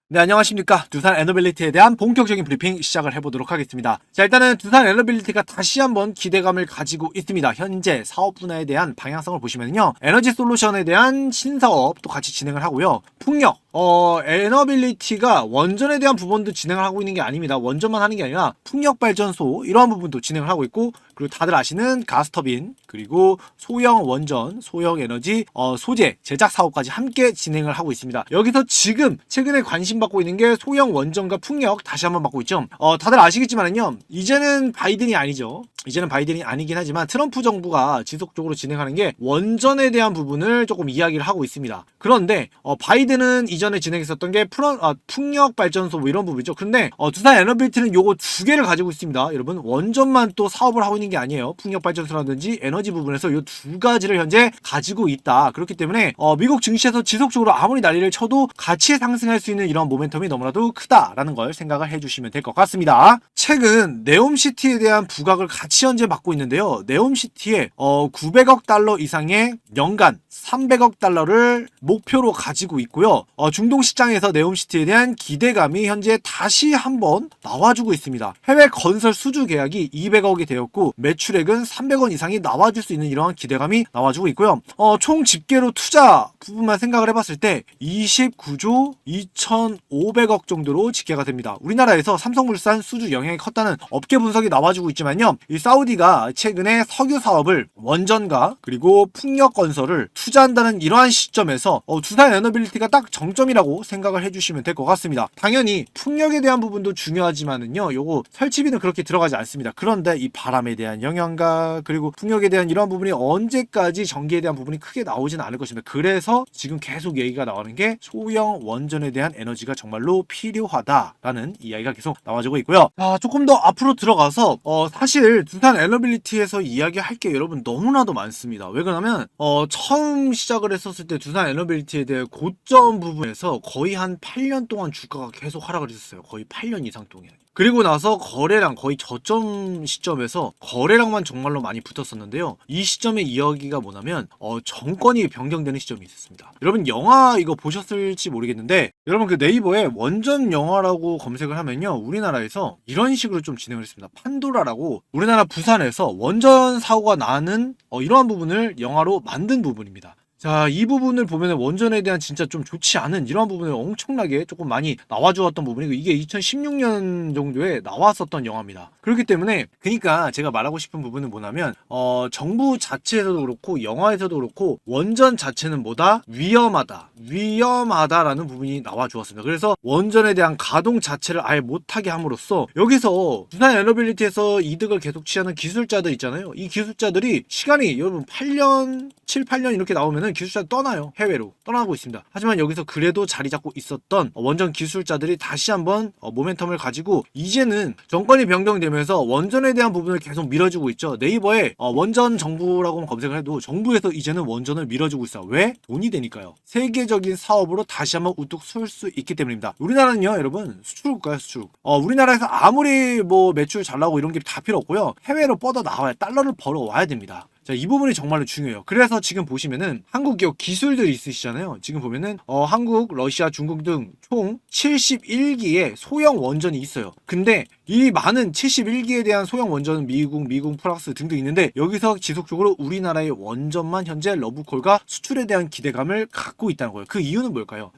네, 안녕하십니까. 두산 에너빌리티에 대한 본격적인 브리핑 시작을 해보도록 하겠습니다. 자, 일단은 두산 에너빌리티가 다시 한번 기대감을 가지고 있습니다. 현재 사업 분야에 대한 방향성을 보시면요. 에너지 솔루션에 대한 신사업도 같이 진행을 하고요. 풍력, 에너빌리티가 원전에 대한 부분도 진행을 하고 있는 게 아닙니다. 원전만 하는 게 아니라 풍력 발전소 이러한 부분도 진행을 하고 있고, 그리고 다들 아시는 가스터빈, 그리고 소형 원전, 소형 에너지 소재 제작 사업까지 함께 진행을 하고 있습니다. 여기서 지금 최근에 관심 받고 있는 게 소형 원전과 풍력 다시 한번 받고 있죠. 다들 아시겠지만은요, 이제는 바이든이 아니죠. 이제는 바이든이 아니긴 하지만 트럼프 정부가 지속적으로 진행하는 게 원전에 대한 부분을 조금 이야기를 하고 있습니다. 그런데 바이든은 이전에 진행했었던 게 풍력 발전소 뭐 이런 부분이죠. 그런데 두산 에너빌리티는 요거 두 개를 가지고 있습니다. 여러분, 원전만 또 사업을 하고 있는 게 아니에요. 풍력 발전소라든지 에너지 부분에서 요 두 가지를 현재 가지고 있다. 그렇기 때문에 미국 증시에서 지속적으로 아무리 난리를 쳐도 같이 상승할 수 있는 이런 모멘텀이 너무나도 크다라는 걸 생각을 해주시면 될 것 같습니다. 최근 네옴시티에 대한 부각을 같이 현재 받고 있는데요. 네옴시티에 900억 달러 이상의 연간 300억 달러를 목표로 가지고 있고요. 중동 시장에서 네옴시티에 대한 기대감이 현재 다시 한번 나와주고 있습니다. 해외 건설 수주 계약이 200억이 되었고 매출액은 300원 이상이 나와줄 수 있는 이러한 기대감이 나와주고 있고요. 총 집계로 투자 부분만 생각을 해봤을 때 29조 2,500억 정도로 집계가 됩니다. 우리나라에서 삼성물산 수주 영향이 컸다는 업계 분석이 나와주고 있지만요. 이 사우디가 최근에 석유 사업을 원전과 그리고 풍력 건설을 투자한다는 이러한 시점에서 두산 에너빌리티가 딱 정점이라고 생각을 해주시면 될 것 같습니다. 당연히 풍력에 대한 부분도 중요하지만은요, 요거 설치비는 그렇게 들어가지 않습니다. 그런데 이 바람에 대한 영향과 그리고 풍력에 대한 이러한 부분이 언제까지 전기에 대한 부분이 크게 나오지는 않을 것입니다. 그래서 지금 계속 얘기가 나오는 게 소형 원전에 대한 에너지가 정말로 필요하다라는 이야기가 계속 나와주고 있고요. 조금 더 앞으로 들어가서 사실 두산 에너빌리티에서 이야기할 게 여러분 너무나도 많습니다. 왜 그러냐면 처음 시작을 했었을 때 두산 에너빌리티에 대해 고점 부분에서 거의 한 8년 동안 주가가 계속 하락을 했었어요. 거의 8년 이상 동안. 그리고 나서 거래량 거의 저점 시점에서 거래량만 정말로 많이 붙었었는데요. 이 시점의 이야기가 뭐냐면 정권이 변경되는 시점이 있었습니다. 여러분 영화 이거 보셨을지 모르겠는데 여러분 그 네이버에 원전 영화라고 검색을 하면요. 우리나라에서 이런 식으로 좀 진행을 했습니다. 판도라라고 우리나라 부산에서 원전 사고가 나는 이러한 부분을 영화로 만든 부분입니다. 자, 이 부분을 보면 원전에 대한 진짜 좀 좋지 않은 이런 부분을 엄청나게 조금 많이 나와주었던 부분이고 이게 2016년 정도에 나왔었던 영화입니다. 그렇기 때문에 그러니까 제가 말하고 싶은 부분은 뭐냐면 정부 자체에서도 그렇고 영화에서도 그렇고 원전 자체는 뭐다? 위험하다라는 부분이 나와주었습니다. 그래서 원전에 대한 가동 자체를 아예 못하게 함으로써 여기서 두산 에너빌리티에서 이득을 계속 취하는 기술자들 있잖아요. 이 기술자들이 시간이 여러분 8년 7, 8년 이렇게 나오면은 기술자들 떠나요. 해외로 떠나고 있습니다. 하지만 여기서 그래도 자리 잡고 있었던 원전 기술자들이 다시 한번 모멘텀을 가지고 이제는 정권이 변경되면서 원전에 대한 부분을 계속 밀어주고 있죠. 네이버에 원전 정부라고 검색을 해도 정부에서 이제는 원전을 밀어주고 있어요. 왜? 돈이 되니까요. 세계적인 사업으로 다시 한번 우뚝 설 수 있기 때문입니다. 우리나라는요, 여러분 수출국가요, 수출국. 우리나라에서 아무리 뭐 매출 잘 나오고 이런 게 다 필요 없고요. 해외로 뻗어 나와야 달러를 벌어와야 됩니다. 자, 이 부분이 정말로 중요해요. 그래서 지금 보시면은 한국 기업 기술들이 있으시잖아요. 지금 보면은 한국, 러시아, 중국 등 총 71기의 소형 원전이 있어요. 근데 이 많은 71기에 대한 소형 원전은 미국, 프랑스 등등 있는데 여기서 지속적으로 우리나라의 원전만 현재 러브콜과 수출에 대한 기대감을 갖고 있다는 거예요. 그 이유는 뭘까요?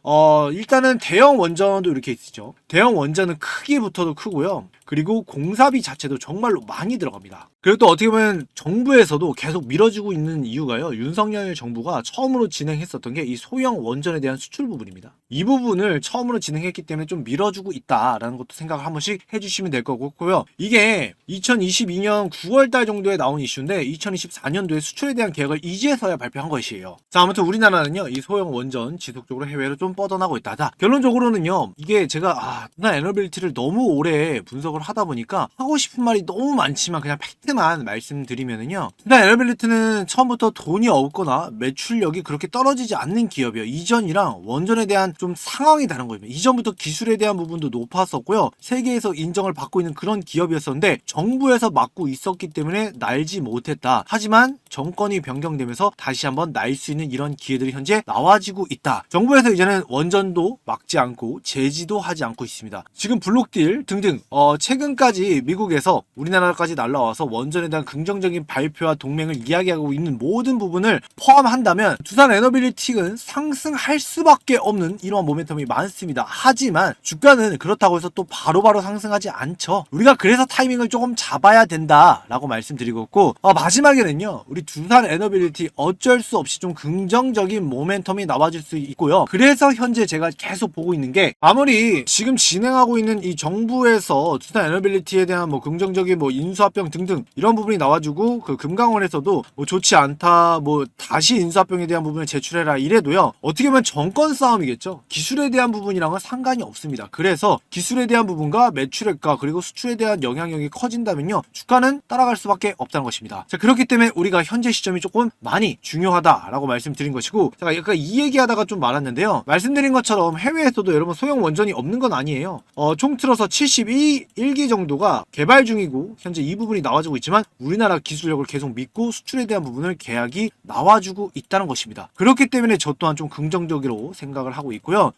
일단은 대형 원전도 이렇게 있죠. 대형 원전은 크기부터도 크고요. 그리고 공사비 자체도 정말로 많이 들어갑니다. 그리고 또 어떻게 보면 정부에서도 계속 밀어주고 있는 이유가요. 윤석열 정부가 처음으로 진행했었던 게 이 소형 원전에 대한 수출 부분입니다. 이 부분을 처음으로 진행했기 때문에 좀 밀어주고 있다라는 것도 생각을 한 번씩 해주시면 될 것 같고요. 이게 2022년 9월달 정도에 나온 이슈인데 2024년도에 수출에 대한 계획을 이제서야 발표한 것이에요. 자, 아무튼 우리나라는요. 이 소형 원전 지속적으로 해외로 좀 뻗어나고 있다. 자, 결론적으로는요. 이게 제가 두산 에너빌리티를 너무 오래 분석을 하다 보니까 하고 싶은 말이 너무 많지만 그냥 팩트만 말씀드리면은요. 두산 에너빌리티는 처음부터 돈이 없거나 매출력이 그렇게 떨어지지 않는 기업이에요. 이전이랑 원전에 대한 좀 상황이 다른 거예요. 이전부터 기술에 대한 부분도 높았었고요. 세계에서 인정을 받고 맡고 있는 그런 기업이었었는데 정부에서 맡고 있었기 때문에 날지 못했다. 하지만 정권이 변경되면서 다시 한번 날 수 있는 이런 기회들이 현재 나와지고 있다. 정부에서 이제는 원전도 막지 않고 제지도 하지 않고 있습니다. 지금 블록딜 등등 최근까지 미국에서 우리나라까지 날라와서 원전에 대한 긍정적인 발표와 동맹을 이야기하고 있는 모든 부분을 포함한다면 두산 에너빌리티는 상승할 수밖에 없는 이러한 모멘텀이 많습니다. 하지만 주가는 그렇다고 해서 또 바로바로 상승하지 않죠. 우리가 그래서 타이밍을 조금 잡아야 된다라고 말씀드리고 있고, 마지막에는요, 우리 두산 에너빌리티 어쩔 수 없이 좀 긍정적인 모멘텀이 나와줄 수 있고요. 그래서 현재 제가 계속 보고 있는 게, 아무리 지금 진행하고 있는 이 정부에서 두산 에너빌리티에 대한 뭐 긍정적인 뭐 인수합병 등등 이런 부분이 나와주고, 그 금강원에서도 뭐 좋지 않다, 뭐 다시 인수합병에 대한 부분을 제출해라 이래도요, 어떻게 보면 정권 싸움이겠죠. 기술에 대한 부분이랑은 상관이 없습니다. 그래서 기술에 대한 부분과 매출액과 그리고 수출에 대한 영향력이 커진다면요, 주가는 따라갈 수밖에 없다는 것입니다. 자, 그렇기 때문에 우리가 현재 시점이 조금 많이 중요하다라고 말씀드린 것이고, 제가 약간 이 얘기하다가 좀 많았는데요, 말씀드린 것처럼 해외에서도 여러분 소형 원전이 없는 건 아니에요. 총 틀어서 71기 정도가 개발 중이고 현재 이 부분이 나와주고 있지만 우리나라 기술력을 계속 믿고 수출에 대한 부분을 계약이 나와주고 있다는 것입니다. 그렇기 때문에 저 또한 좀 긍정적으로 생각을 하고 있고요.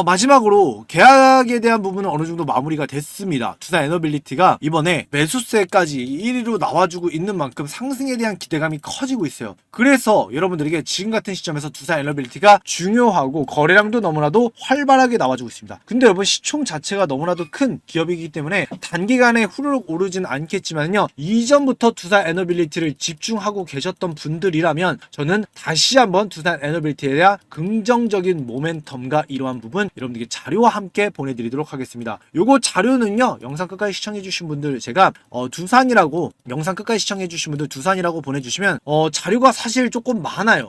마지막으로 계약에 대한 부분은 어느 정도 마무리가 됐습니다. 두산 에너빌리티가 이번에 매수세까지 1위로 나와주고 있는 만큼 상승에 대한 기대감이 커지고 있어요. 그래서 여러분들에게 지금 같은 시점에서 두산 에너빌리티가 중요하고 거래량도 너무나도 활발하게 나와주고 있습니다. 근데 여러분, 시총 자체가 너무나도 큰 기업이기 때문에 단기간에 후루룩 오르진 않겠지만요, 이전부터 두산 에너빌리티를 집중하고 계셨던 분들이라면 저는 다시 한번 두산 에너빌리티에 대한 긍정적인 모멘텀과 이러한 부분 여러분들께 자료와 함께 보내드리도록 하겠습니다. 요거 자료는요, 영상 끝까지 시청해주신 분들 제가 두산이라고, 영상 끝까지 시청해주신 분들 두산이라고 보내주시면 자료가 사실 조금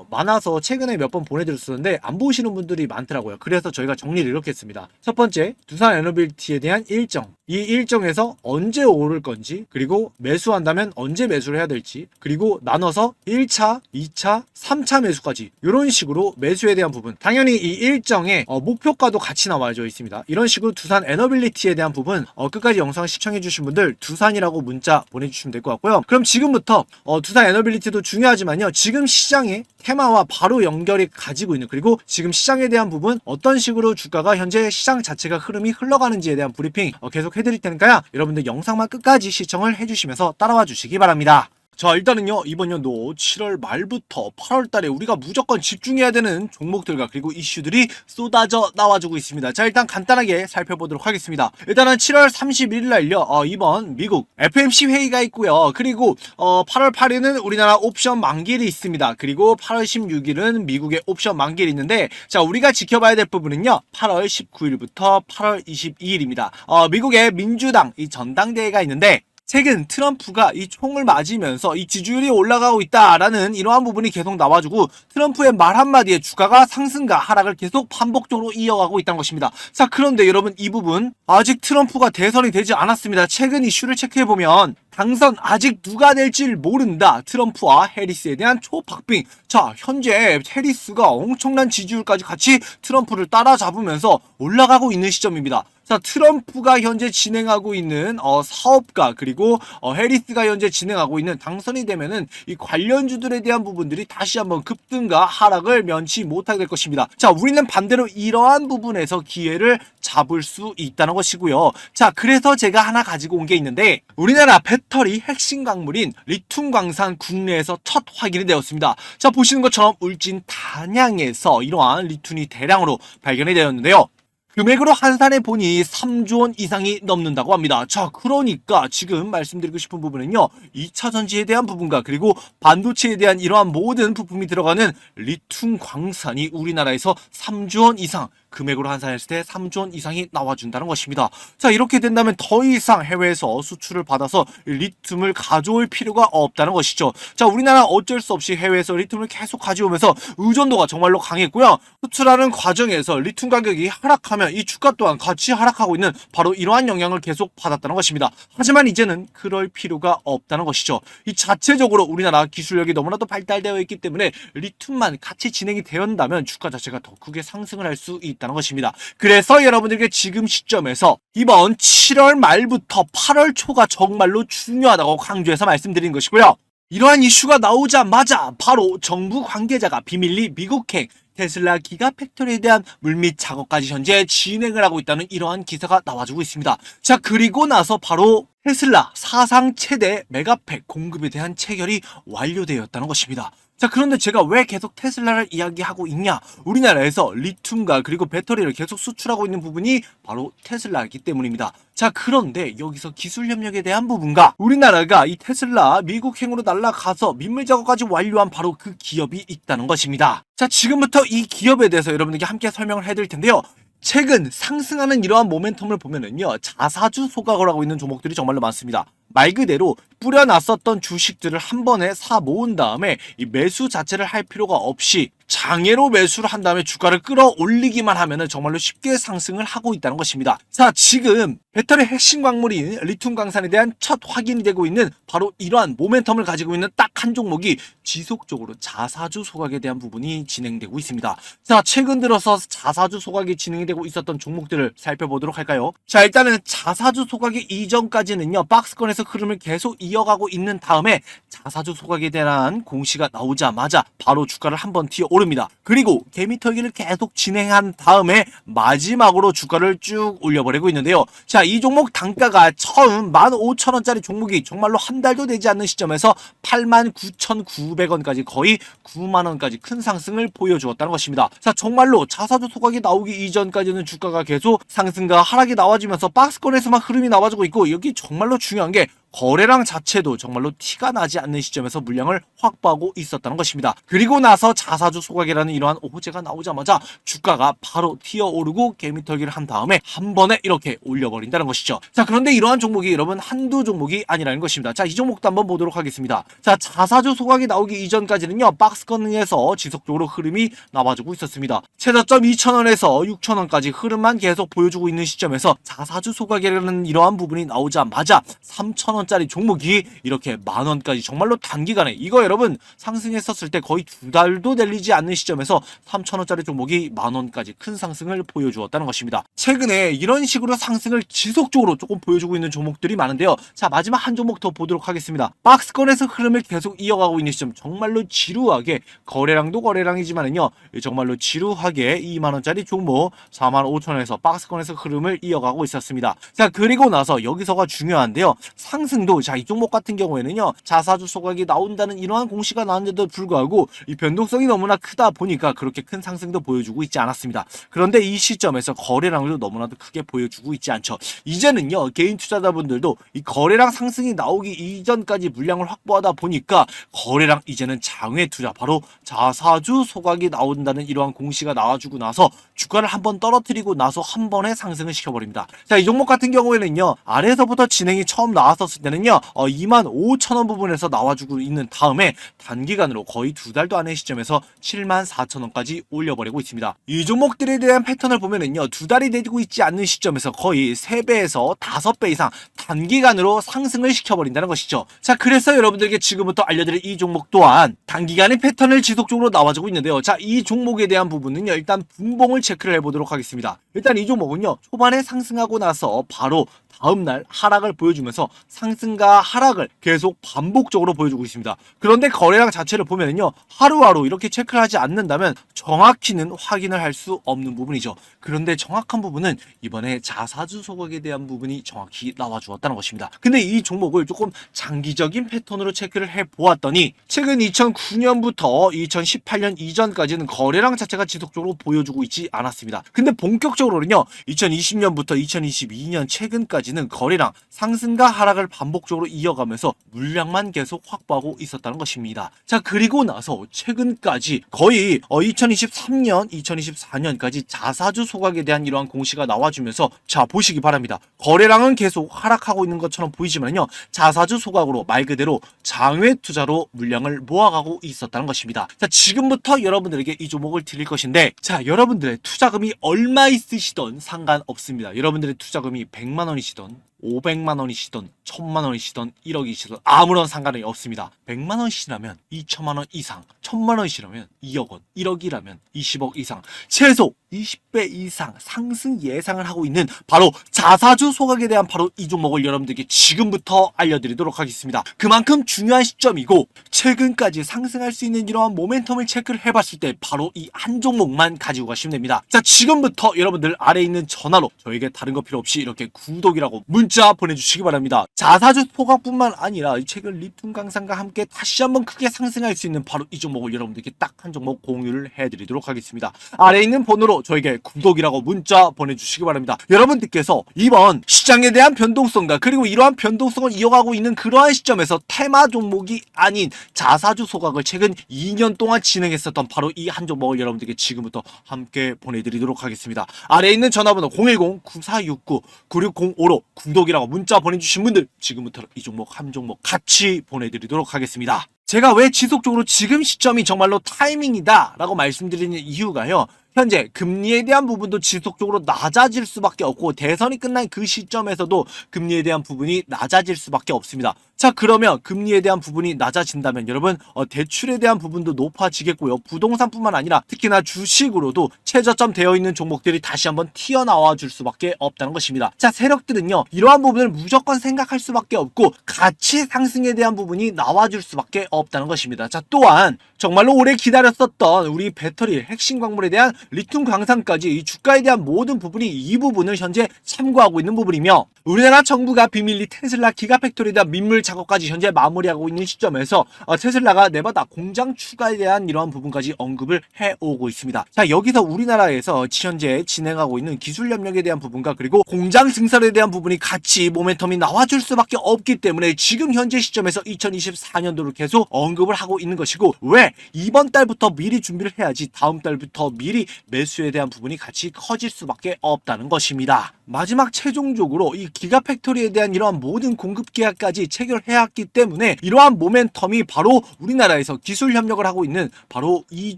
많아서 최근에 몇 번 보내드렸었는데 안 보시는 분들이 많더라고요. 그래서 저희가 정리를 이렇게 했습니다. 첫 번째, 두산 에너빌리티에 대한 일정, 이 일정에서 언제 오를 건지, 그리고 매수한다면 언제 매수를 해야 될지, 그리고 나눠서 1차, 2차, 3차 매수까지 이런 식으로 매수에 대한 부분, 당연히 이 일정에 목표가도 같이 나와져 있습니다. 이런 식으로 두산 에너빌리티에 대한 부분 끝까지 영상 시청해주신 분들 두산이라고 문자 보내주시면 될 것 같고요. 그럼 지금부터 두산 에너빌리티도 중요하지만요, 지금 시장의 테마와 바로 연결이 가지고 있는, 그리고 지금 시장에 대한 부분, 어떤 식으로 주가가 현재 시장 자체가 흐름이 흘러가는지에 대한 브리핑 계속 해드릴 테니까요, 여러분들 영상만 끝까지 시청을 해주시면서 따라와 주시기 바랍니다. 자, 일단은요, 이번 연도 7월 말부터 8월 달에 우리가 무조건 집중해야 되는 종목들과 그리고 이슈들이 쏟아져 나와주고 있습니다. 자, 일단 간단하게 살펴보도록 하겠습니다. 일단은 7월 31일 날요, 이번 미국 FMC 회의가 있고요. 그리고 8월 8일은 우리나라 옵션 만기일이 있습니다. 그리고 8월 16일은 미국의 옵션 만기일이 있는데, 자, 우리가 지켜봐야 될 부분은요, 8월 19일부터 8월 22일입니다. 미국의 민주당 이 전당대회가 있는데, 최근 트럼프가 이 총을 맞으면서 이 지지율이 올라가고 있다라는 이러한 부분이 계속 나와주고, 트럼프의 말 한마디에 주가가 상승과 하락을 계속 반복적으로 이어가고 있다는 것입니다. 자, 그런데 여러분, 이 부분 아직 트럼프가 대선이 되지 않았습니다. 최근 이슈를 체크해보면 당선 아직 누가 될지 모른다, 트럼프와 해리스에 대한 초박빙. 자, 현재 해리스가 엄청난 지지율까지 같이 트럼프를 따라잡으면서 올라가고 있는 시점입니다. 자, 트럼프가 현재 진행하고 있는 사업가, 그리고 해리스가 현재 진행하고 있는, 당선이 되면은 이 관련주들에 대한 부분들이 다시 한번 급등과 하락을 면치 못하게 될 것입니다. 자, 우리는 반대로 이러한 부분에서 기회를 잡을 수 있다는 것이고요. 자, 그래서 제가 하나 가지고 온 게 있는데, 우리나라 배터리 핵심 광물인 리튬 광산 국내에서 첫 확인이 되었습니다. 자, 보시는 것처럼 울진 단양에서 이러한 리튬이 대량으로 발견이 되었는데요, 금액으로 환산해 보니 3조 원 이상이 넘는다고 합니다. 자, 그러니까 지금 말씀드리고 싶은 부분은요, 2차 전지에 대한 부분과 그리고 반도체에 대한 이러한 모든 부품이 들어가는 리튬 광산이 우리나라에서 3조 원 이상, 금액으로 환산했을 때 3조 원 이상이 나와준다는 것입니다. 자, 이렇게 된다면 더 이상 해외에서 수출을 받아서 리튬을 가져올 필요가 없다는 것이죠. 자, 우리나라 어쩔 수 없이 해외에서 리튬을 계속 가져오면서 의존도가 정말로 강했고요. 수출하는 과정에서 리튬 가격이 하락하면 이 주가 또한 같이 하락하고 있는 바로 이러한 영향을 계속 받았다는 것입니다. 하지만 이제는 그럴 필요가 없다는 것이죠. 이 자체적으로 우리나라 기술력이 너무나도 발달되어 있기 때문에 리튬만 같이 진행이 되었다면 주가 자체가 더 크게 상승을 할 수 있다. 있다는 것입니다. 그래서 여러분들에게 지금 시점에서 이번 7월 말부터 8월 초가 정말로 중요하다고 강조해서 말씀드린 것이고요. 이러한 이슈가 나오자마자 바로 정부 관계자가 비밀리 미국행 테슬라 기가팩토리에 대한 물밑 작업까지 현재 진행을 하고 있다는 이러한 기사가 나와주고 있습니다. 자, 그리고 나서 바로 테슬라 사상 최대 메가팩 공급에 대한 체결이 완료되었다는 것입니다. 자, 그런데 제가 왜 계속 테슬라를 이야기하고 있냐? 우리나라에서 리튬과 그리고 배터리를 계속 수출하고 있는 부분이 바로 테슬라이기 때문입니다. 자, 그런데 여기서 기술 협력에 대한 부분과 우리나라가 이 테슬라 미국행으로 날아가서 민물 작업까지 완료한 바로 그 기업이 있다는 것입니다. 자, 지금부터 이 기업에 대해서 여러분에게 함께 설명을 해드릴 텐데요. 최근 상승하는 이러한 모멘텀을 보면은요, 자사주 소각을 하고 있는 종목들이 정말로 많습니다. 말 그대로 뿌려놨었던 주식들을 한 번에 사 모은 다음에 이 매수 자체를 할 필요가 없이 장외로 매수를 한 다음에 주가를 끌어올리기만 하면은 정말로 쉽게 상승을 하고 있다는 것입니다. 자, 지금 배터리 핵심 광물인 리튬 광산에 대한 첫 확인이 되고 있는 바로 이러한 모멘텀을 가지고 있는 딱 한 종목이 지속적으로 자사주 소각에 대한 부분이 진행되고 있습니다. 자, 최근 들어서 자사주 소각이 진행이 되고 있었던 종목들을 살펴보도록 할까요? 자, 일단은 자사주 소각이 이전까지는요, 박스권에서 흐름을 계속 이어가고 있는 다음에 자사주 소각에 대한 공시가 나오자마자 바로 주가를 한번 튀어 오릅니다. 그리고 개미털기를 계속 진행한 다음에 마지막으로 주가를 쭉 올려버리고 있는데요. 자, 이 종목 단가가 처음 15,000원짜리 종목이 정말로 한 달도 되지 않는 시점에서 89,900원까지 거의 9만원까지 큰 상승을 보여주었다는 것입니다. 자, 정말로 자사주 소각이 나오기 이전까지는 주가가 계속 상승과 하락이 나와지면서 박스권에서만 흐름이 나와주고 있고, 여기 정말로 중요한 게 거래량 자체도 정말로 티가 나지 않는 시점에서 물량을 확보하고 있었다는 것입니다. 그리고 나서 자사주 소각이라는 이러한 호재가 나오자마자 주가가 바로 튀어오르고 개미털기를 한 다음에 한 번에 이렇게 올려버린다는 것이죠. 자, 그런데 이러한 종목이 여러분 한두 종목이 아니라는 것입니다. 자, 이 종목도 한번 보도록 하겠습니다. 자, 자사주 소각이 나오기 이전까지는요, 박스권에서 지속적으로 흐름이 나와주고 있었습니다. 최저점 2,000원에서 6,000원까지 흐름만 계속 보여주고 있는 시점에서 자사주 소각이라는 이러한 부분이 나오자마자 3,000원 짜리 종목이 이렇게 만원까지 정말로 단기간에, 이거 여러분 상승했었을 때 거의 두 달도 내리지 않는 시점에서 3,000원짜리 종목이 만원까지 큰 상승을 보여주었다는 것입니다. 최근에 이런 식으로 상승을 지속적으로 조금 보여주고 있는 종목들이 많은데요. 자, 마지막 한 종목 더 보도록 하겠습니다. 박스권에서 흐름을 계속 이어가고 있는 시점, 정말로 지루하게 거래량도 거래량이지만은요, 정말로 지루하게 2만원짜리 종목 45,000원에서 박스권에서 흐름을 이어가고 있었습니다. 자, 그리고 나서 여기서가 중요한데요. 상승도, 자, 이 종목 같은 경우에는요, 자사주 소각이 나온다는 이러한 공시가 나왔는데도 불구하고 이 변동성이 너무나 크다 보니까 그렇게 큰 상승도 보여주고 있지 않았습니다. 그런데 이 시점에서 거래량도 너무나도 크게 보여주고 있지 않죠. 이제는요, 개인 투자자분들도 이 거래량 상승이 나오기 이전까지 물량을 확보하다 보니까 거래량, 이제는 장외 투자, 바로 자사주 소각이 나온다는 이러한 공시가 나와주고 나서 주가를 한번 떨어뜨리고 나서 한 번에 상승을 시켜버립니다. 자, 이 종목 같은 경우에는요, 아래에서부터 진행이 처음 나왔었을 때는요, 25,000원 부분에서 나와주고 있는 다음에 단기간으로 거의 두 달도 안 된 시점에서 74,000원까지 올려버리고 있습니다. 이 종목들에 대한 패턴을 보면은요, 두 달이 되고 있지 않는 시점에서 거의 3배에서 5배 이상 단기간으로 상승을 시켜버린다는 것이죠. 자, 그래서 여러분들에게 지금부터 알려드릴 이 종목 또한 단기간의 패턴을 지속적으로 나와주고 있는데요. 자, 이 종목에 대한 부분은요, 일단 분봉을 체크를 해보도록 하겠습니다. 일단 이 종목은요, 초반에 상승하고 나서 바로 다음날 하락을 보여주면서 상승과 하락을 계속 반복적으로 보여주고 있습니다. 그런데 거래량 자체를 보면은요, 하루하루 이렇게 체크를 하지 않는다면 정확히는 확인을 할 수 없는 부분이죠. 그런데 정확한 부분은 이번에 자사주 소각에 대한 부분이 정확히 나와 주었다는 것입니다. 근데 이 종목을 조금 장기적인 패턴으로 체크를 해 보았더니 최근 2009년부터 2018년 이전까지는 거래량 자체가 지속적으로 보여주고 있지 않았습니다. 근데 본격적으로는요, 2020년부터 2022년 최근까지는 거래량 상승과 하락을 반복적으로 이어가면서 물량만 계속 확보하고 있었다는 것입니다. 자, 그리고 나서 최근까지 거의 2023년, 2024년까지 자사주 소각에 대한 이러한 공시가 나와주면서, 자, 보시기 바랍니다. 거래량은 계속 하락하고 있는 것처럼 보이지만요, 자사주 소각으로 말 그대로 장외 투자로 물량을 모아가고 있었다는 것입니다. 자, 지금부터 여러분들에게 이 종목을 드릴 것인데, 자, 여러분들의 투자금이 얼마 있으시던 상관없습니다. 여러분들의 투자금이 100만 원이시던 500만 원이시던 1000만 원이시던 1억이시던 아무런 상관이 없습니다. 100만 원이시라면 2천만 원 이상, 1000만 원이시라면 2억 원, 1억이라면 20억 이상, 최소 20배 이상 상승 예상을 하고 있는 바로 자사주 소각에 대한 바로 이 종목을 여러분들께 지금부터 알려드리도록 하겠습니다. 그만큼 중요한 시점이고 최근까지 상승할 수 있는 이러한 모멘텀을 체크를 해봤을 때 바로 이 한 종목만 가지고 가시면 됩니다. 자, 지금부터 여러분들 아래에 있는 전화로 저에게 다른 거 필요 없이 이렇게 구독이라고 문자 보내주시기 바랍니다. 자사주 소각뿐만 아니라 최근 리튬 강산과 함께 다시 한번 크게 상승할 수 있는 바로 이 종목을 여러분들께 딱 한 종목 공유를 해드리도록 하겠습니다. 아래에 있는 번호로 저에게 구독이라고 문자 보내주시기 바랍니다. 여러분들께서 이번 시장에 대한 변동성과 그리고 이러한 변동성을 이어가고 있는 그러한 시점에서 테마 종목이 아닌 자사주 소각을 최근 2년 동안 진행했었던 바로 이 한 종목을 여러분들께 지금부터 함께 보내드리도록 하겠습니다. 아래에 있는 전화번호 010-9469-9605로 구독이라고 문자 보내주신 분들 지금부터 이 종목 한 종목 같이 보내드리도록 하겠습니다. 제가 왜 지속적으로 지금 시점이 정말로 타이밍이다 라고 말씀드리는 이유가요, 현재 금리에 대한 부분도 지속적으로 낮아질 수밖에 없고 대선이 끝난 그 시점에서도 금리에 대한 부분이 낮아질 수밖에 없습니다. 자, 그러면 금리에 대한 부분이 낮아진다면 여러분 대출에 대한 부분도 높아지겠고요. 부동산뿐만 아니라 특히나 주식으로도 최저점 되어 있는 종목들이 다시 한번 튀어나와 줄 수밖에 없다는 것입니다. 자, 세력들은요 이러한 부분을 무조건 생각할 수밖에 없고 가치 상승에 대한 부분이 나와줄 수밖에 없다는 것입니다. 자, 또한 정말로 오래 기다렸었던 우리 배터리 핵심 광물에 대한 리튬 광산까지 이 주가에 대한 모든 부분이 이 부분을 현재 참고하고 있는 부분이며 우리나라 정부가 비밀리 테슬라 기가팩토리에 대한 민물 작업까지 현재 마무리하고 있는 시점에서 테슬라가 네바다 공장 추가에 대한 이러한 부분까지 언급을 해오고 있습니다. 자, 여기서 우리나라에서 현재 진행하고 있는 기술 협력에 대한 부분과 그리고 공장 증설에 대한 부분이 같이 모멘텀이 나와줄 수밖에 없기 때문에 지금 현재 시점에서 2024년도를 계속 언급을 하고 있는 것이고, 왜 이번 달부터 미리 준비를 해야지 다음 달부터 미리 매수에 대한 부분이 같이 커질 수밖에 없다는 것입니다. 마지막 최종적으로 이 기가팩토리에 대한 이러한 모든 공급 계약까지 체결해왔기 때문에 이러한 모멘텀이 바로 우리나라에서 기술 협력을 하고 있는 바로 이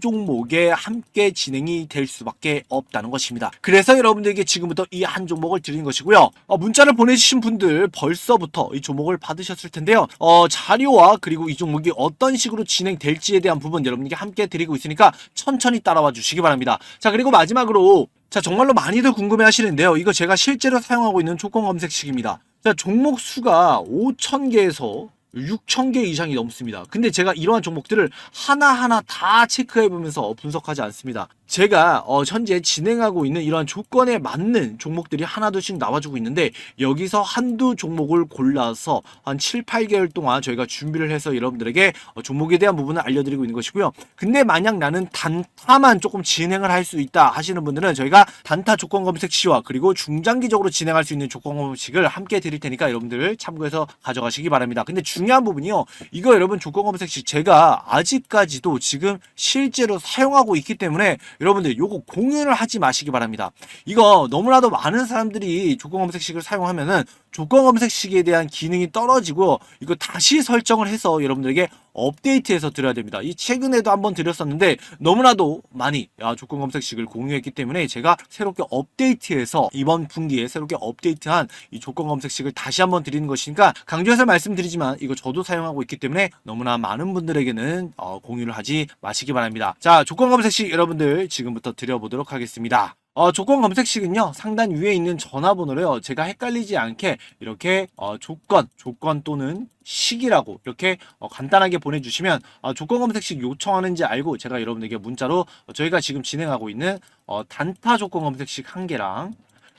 종목에 함께 진행이 될 수밖에 없다는 것입니다. 그래서 여러분들에게 지금부터 이 한 종목을 드리는 것이고요. 문자를 보내주신 분들 벌써부터 이 종목을 받으셨을 텐데요. 자료와 그리고 이 종목이 어떤 식으로 진행될지에 대한 부분 여러분에게 함께 드리고 있으니까 천천히 따라와 주시기 바랍니다. 자, 그리고 마지막으로 정말로 많이들 궁금해 하시는데요. 이거 제가 실제로 사용하고 있는 조건 검색식입니다. 자, 종목 수가 5,000개에서 6,000개 이상이 넘습니다. 근데 제가 이러한 종목들을 하나하나 다 체크해보면서 분석하지 않습니다. 제가 현재 진행하고 있는 이러한 조건에 맞는 종목들이 하나둘씩 나와주고 있는데 여기서 한두 종목을 골라서 한 7, 8개월 동안 저희가 준비를 해서 여러분들에게 종목에 대한 부분을 알려드리고 있는 것이고요. 근데 만약 나는 단타만 조금 진행을 할 수 있다 하시는 분들은 저희가 단타 조건 검색 시와 그리고 중장기적으로 진행할 수 있는 조건 검색식을 함께 드릴 테니까 여러분들 참고해서 가져가시기 바랍니다. 근데 중요한 부분이요, 이거 여러분 조건 검색식 제가 아직까지도 지금 실제로 사용하고 있기 때문에 여러분들 요거 공유를 하지 마시기 바랍니다. 이거 너무나도 많은 사람들이 조건 검색식을 사용하면은 조건 검색식에 대한 기능이 떨어지고 이거 다시 설정을 해서 여러분들에게 업데이트해서 드려야 됩니다. 이 최근에도 한번 드렸었는데 너무나도 많이 조건 검색식을 공유했기 때문에 제가 새롭게 업데이트해서 이번 분기에 새롭게 업데이트한 이 조건 검색식을 다시 한번 드리는 것이니까 강조해서 말씀드리지만 이거 저도 사용하고 있기 때문에 너무나 많은 분들에게는 공유를 하지 마시기 바랍니다. 자, 조건 검색식 여러분들 지금부터 드려보도록 하겠습니다. 조건 검색식은요 상단 위에 있는 전화번호로요 제가 헷갈리지 않게 이렇게 조건 또는 식이라고 이렇게 간단하게 보내주시면 조건 검색식 요청하는지 알고 제가 여러분에게 문자로 저희가 지금 진행하고 있는 단타 조건 검색식 1개랑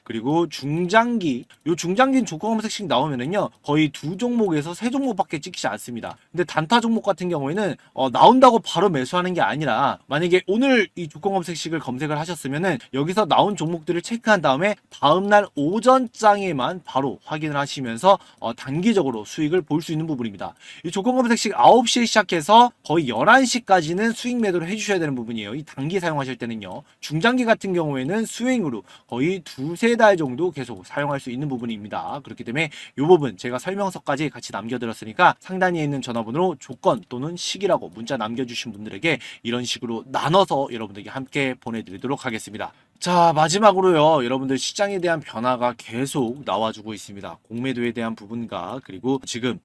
그리고 중장기, 요 중장기 조건 검색식 나오면은요 거의 2종목에서 3종목밖에 찍히지 않습니다. 근데 단타 종목 같은 경우에는 나온다고 바로 매수하는 게 아니라 만약에 오늘 이 조건 검색식을 검색을 하셨으면은 여기서 나온 종목들을 체크한 다음에 다음날 오전장에만 바로 확인을 하시면서 단기적으로 수익을 볼 수 있는 부분입니다. 이 조건 검색식 9시에 시작해서 거의 11시까지는 수익 매도를 해주셔야 되는 부분이에요. 이 단기 사용하실 때는요. 중장기 같은 경우에는 수익으로 거의 2-3달 정도 계속 사용할 수 있는 부분입니다. 그렇기 때문에 이 부분 제가 설명서까지 같이 남겨드렸으니까 상단에 있는 전화번호로 조건 또는 식이라고 문자 남겨주신 분들에게 이런 식으로 나눠서 여러분들에게 함께 보내드리도록 하겠습니다. 자, 마지막으로요. 여러분들 시장에 대한 변화가 계속 나와주고 있습니다. 공매도에 대한 부분과 그리고 지금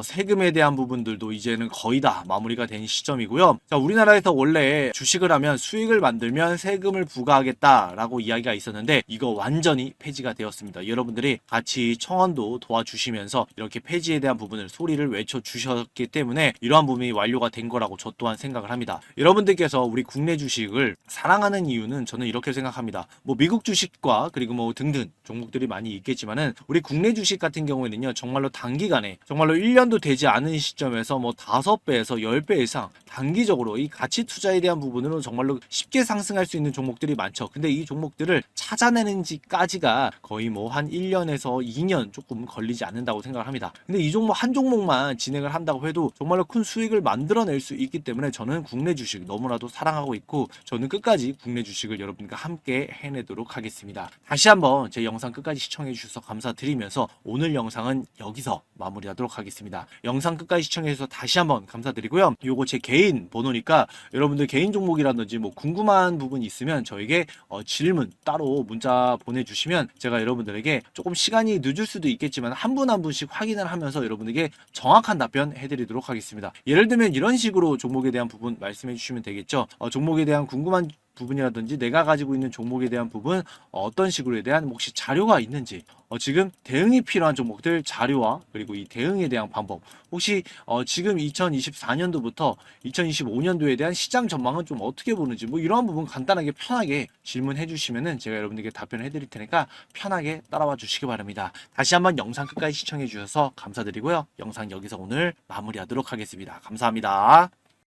세금에 대한 부분들도 이제는 거의 다 마무리가 된 시점이고요. 자, 우리나라에서 원래 주식을 하면 수익을 만들면 세금을 부과하겠다라고 이야기가 있었는데 이거 완전히 폐지가 되었습니다. 여러분들이 같이 청원도 도와주시면서 이렇게 폐지에 대한 부분을 소리를 외쳐주셨기 때문에 이러한 부분이 완료가 된 거라고 저 또한 생각을 합니다. 여러분들께서 우리 국내 주식을 사랑하는 이유는 저는 이렇게 생각합니다. 뭐 미국 주식과 그리고 뭐 등등 종목들이 많이 있겠지만은 우리 국내 주식 같은 경우에는요, 정말로 단기간에 정말로 1년도 되지 않은 시점에서 뭐 5배에서 10배 이상 단기적으로 이 가치 투자에 대한 부분으로 정말로 쉽게 상승할 수 있는 종목들이 많죠. 근데 이 종목들을 찾아내는지까지가 거의 뭐 한 1년에서 2년 조금 걸리지 않는다고 생각을 합니다. 근데 이 종목 한 종목만 진행을 한다고 해도 정말로 큰 수익을 만들어낼 수 있기 때문에 저는 국내 주식 너무나도 사랑하고 있고 저는 끝까지 국내 주식을 여러분과 함께 해내도록 하겠습니다. 다시 한번 제 영상 끝까지 시청해 주셔서 감사드리면서 오늘 영상은 여기서 마무리하도록 하겠습니다. 영상 끝까지 시청해 주셔서 다시 한번 감사드리고요. 요거 제 개인 번호니까 여러분들 개인 종목이라든지 뭐 궁금한 부분이 있으면 저에게 질문 따로 문자 보내주시면 제가 여러분들에게 조금 시간이 늦을 수도 있겠지만 한 분 한 분씩 확인을 하면서 여러분에게 정확한 답변 해드리도록 하겠습니다. 예를 들면 이런 식으로 종목에 대한 부분 말씀해 주시면 되겠죠. 종목에 대한 궁금한 부분이라든지 내가 가지고 있는 종목에 대한 부분 어떤 식으로에 대한 혹시 자료가 있는지 지금 대응이 필요한 종목들 자료와 그리고 이 대응에 대한 방법 혹시 지금 2024년도부터 2025년도에 대한 시장 전망은 좀 어떻게 보는지 뭐 이러한 부분 간단하게 편하게 질문해 주시면은 제가 여러분들께 답변을 해드릴 테니까 편하게 따라와 주시기 바랍니다. 다시 한번 영상 끝까지 시청해 주셔서 감사드리고요. 영상 여기서 오늘 마무리하도록 하겠습니다. 감사합니다.